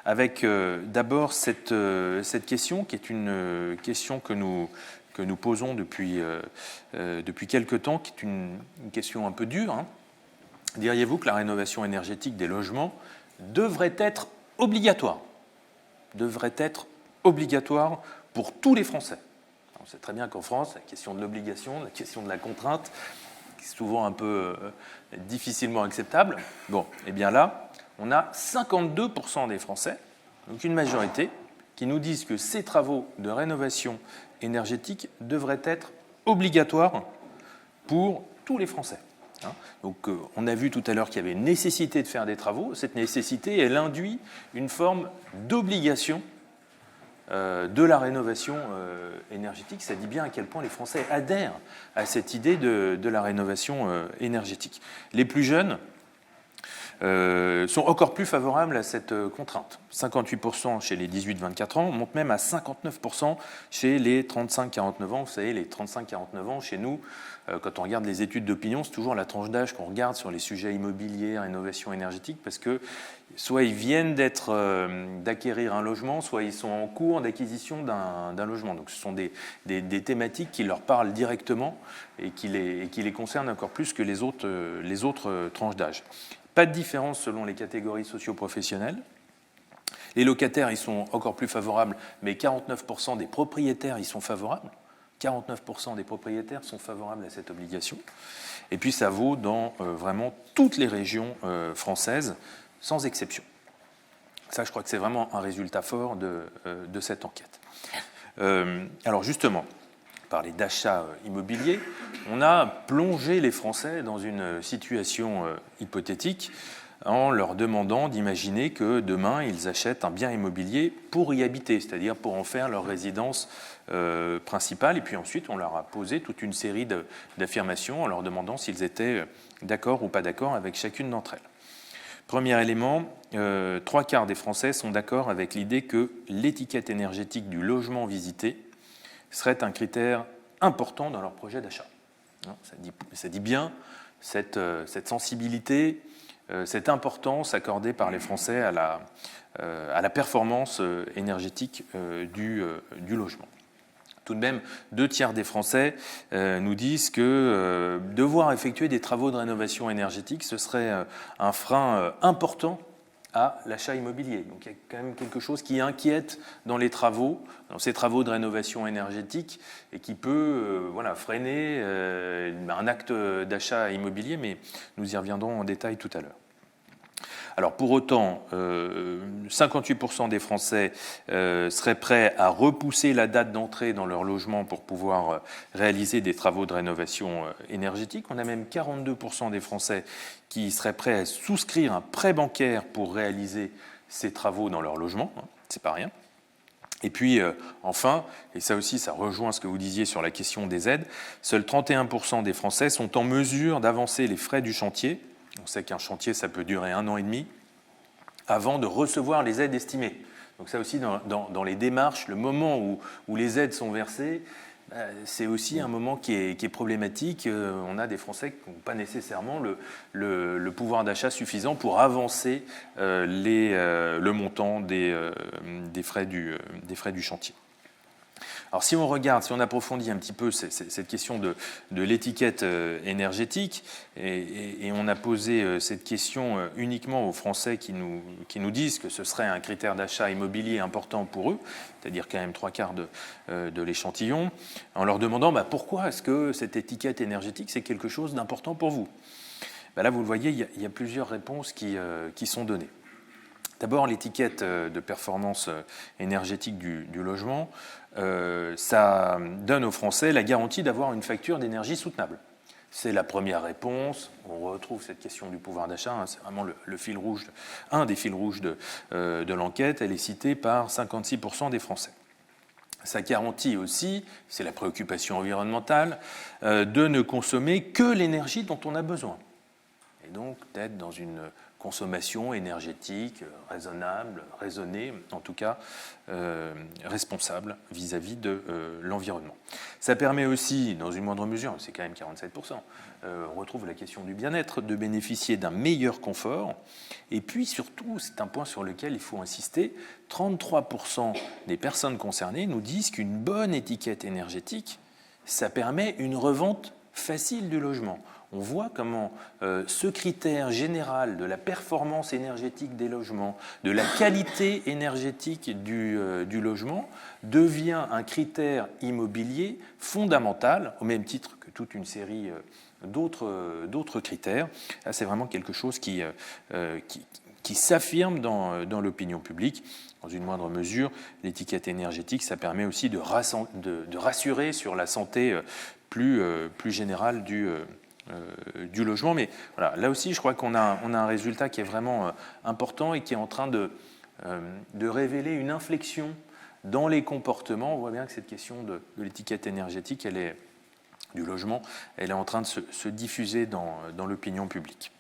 avec d'abord cette question qui est une question que nous posons depuis quelque temps, qui est une question un peu dure. Hein. Diriez-vous que la rénovation énergétique des logements devrait être obligatoire pour tous les Français? On sait très bien qu'en France, la question de l'obligation, la question de la contrainte, c'est souvent un peu difficilement acceptable. Bon, et bien là, on a 52% des Français, donc une majorité, qui nous disent que ces travaux de rénovation énergétique devraient être obligatoires pour tous les Français. Donc, on a vu tout à l'heure qu'il y avait une nécessité de faire des travaux. Cette nécessité, elle induit une forme d'obligation de la rénovation énergétique. Ça dit bien à quel point les Français adhèrent à cette idée de la rénovation énergétique. Les plus jeunes sont encore plus favorables à cette contrainte. 58% chez les 18-24 ans, on monte même à 59% chez les 35-49 ans. Vous savez, les 35-49 ans, chez nous, quand on regarde les études d'opinion, c'est toujours la tranche d'âge qu'on regarde sur les sujets immobiliers, rénovation énergétique, parce que soit ils viennent d'acquérir un logement, soit ils sont en cours d'acquisition d'un logement. Donc ce sont des thématiques qui leur parlent directement et qui les concernent encore plus que les autres tranches d'âge. Pas de différence selon les catégories socio-professionnelles. Les locataires, ils sont encore plus favorables, mais 49% des propriétaires y sont favorables. 49% des propriétaires sont favorables à cette obligation. Et puis ça vaut dans vraiment toutes les régions françaises, sans exception. Ça, je crois que c'est vraiment un résultat fort de cette enquête. Alors justement, parler d'achat immobilier, on a plongé les Français dans une situation hypothétique en leur demandant d'imaginer que demain, ils achètent un bien immobilier pour y habiter, c'est-à-dire pour en faire leur résidence principale. Et puis ensuite, on leur a posé toute une série d'affirmations en leur demandant s'ils étaient d'accord ou pas d'accord avec chacune d'entre elles. Premier élément, 3/4 des Français sont d'accord avec l'idée que l'étiquette énergétique du logement visité serait un critère important dans leur projet d'achat. Ça dit bien cette sensibilité, cette importance accordée par les Français à la performance énergétique du logement. Tout de même, 2/3 des Français nous disent que devoir effectuer des travaux de rénovation énergétique, ce serait un frein important à l'achat immobilier. Donc il y a quand même quelque chose qui inquiète dans ces travaux de rénovation énergétique et qui peut freiner un acte d'achat immobilier, mais nous y reviendrons en détail tout à l'heure. Alors pour autant, 58% des Français seraient prêts à repousser la date d'entrée dans leur logement pour pouvoir réaliser des travaux de rénovation énergétique. On a même 42% des Français qui seraient prêts à souscrire un prêt bancaire pour réaliser ces travaux dans leur logement. C'est pas rien. Et puis, enfin, et ça aussi, ça rejoint ce que vous disiez sur la question des aides, seuls 31% des Français sont en mesure d'avancer les frais du chantier. On sait qu'un chantier, ça peut durer 1 an et demi, avant de recevoir les aides estimées. Donc ça aussi, dans les démarches, le moment où les aides sont versées, c'est aussi un moment qui est problématique. On a des Français qui n'ont pas nécessairement le pouvoir d'achat suffisant pour avancer le montant des frais du chantier. Alors si on approfondit un petit peu cette question de l'étiquette énergétique, et on a posé cette question uniquement aux Français qui nous disent que ce serait un critère d'achat immobilier important pour eux, c'est-à-dire quand même 3/4 de l'échantillon, en leur demandant pourquoi est-ce que cette étiquette énergétique c'est quelque chose d'important pour vous. Là vous le voyez, il y a plusieurs réponses qui sont données. D'abord, l'étiquette de performance énergétique du logement, ça donne aux Français la garantie d'avoir une facture d'énergie soutenable. C'est la première réponse. On retrouve cette question du pouvoir d'achat. C'est vraiment le fil rouge, un des fils rouges de l'enquête. Elle est citée par 56% des Français. Ça garantit aussi, c'est la préoccupation environnementale, de ne consommer que l'énergie dont on a besoin. Et donc d'être dans une consommation énergétique raisonnable, raisonnée, en tout cas responsable vis-à-vis de l'environnement. Ça permet aussi, dans une moindre mesure, c'est quand même 47%, on retrouve la question du bien-être, de bénéficier d'un meilleur confort. Et puis surtout, c'est un point sur lequel il faut insister, 33% des personnes concernées nous disent qu'une bonne étiquette énergétique, ça permet une revente facile du logement. On voit comment ce critère général de la performance énergétique des logements, de la qualité énergétique du logement, devient un critère immobilier fondamental, au même titre que toute une série d'autres critères. Là, c'est vraiment quelque chose qui s'affirme dans l'opinion publique. Dans une moindre mesure, l'étiquette énergétique, ça permet aussi de rassurer sur la santé plus générale du logement. Mais voilà, là aussi, je crois qu'on a un résultat qui est vraiment important et qui est en train de révéler une inflexion dans les comportements. On voit bien que cette question de l'étiquette énergétique, du logement, elle est en train de se diffuser dans l'opinion publique.